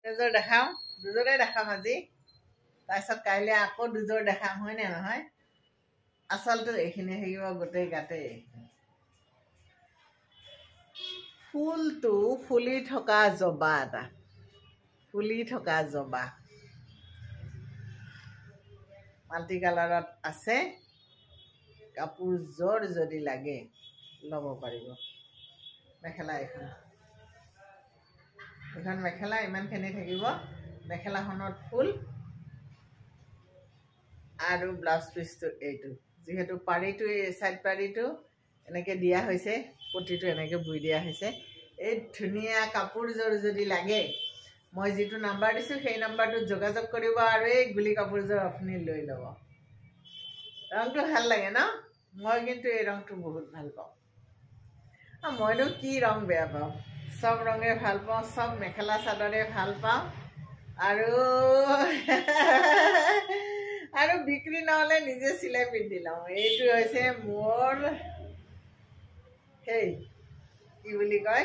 দুযোৰ দেখাওঁ, দুযোৰে দেখাম আজি। তাৰপিছত কাইলৈ আকৌ দুযোৰ দেখাম, হয়নে নহয়? আচলটো এইখিনি থাকিব গোটেই গাতেই। ফুলটো ফুলি থকা জবা এটা, ফুলি থকা জবা মাল্টি কালাৰত আছে। কাপোৰযোৰ যদি লাগে ল'ব পাৰিব। মেখেলা এইখন মেখেলা ইমানখিনি থাকিব। মেখেলাখনত ফুল আৰু ব্লাউজ পিচটো এইটো। যিহেতু পাৰিটো এই চাইড পাৰিটো এনেকৈ দিয়া হৈছে, পটিটো এনেকৈ বৈ দিয়া হৈছে। এই ধুনীয়া কাপোৰযোৰ যদি লাগে, মই যিটো নাম্বাৰ দিছোঁ সেই নাম্বাৰটোত যোগাযোগ কৰিব আৰু এই গুলি কাপোৰযোৰ আপুনি লৈ ল'ব। ৰংটো ভাল লাগে ন? মই কিন্তু এই ৰংটো বহুত ভাল পাওঁ। মইনো কি ৰং বেয়া পাওঁ, চব ৰঙে ভাল পাওঁ, চব মেখেলা চাদৰে ভাল পাওঁ। আৰু বিক্ৰী নহ'লে নিজে চিলাই পিন্ধি লওঁ। এইটো হৈছে মোৰ সেই কি বুলি কয়,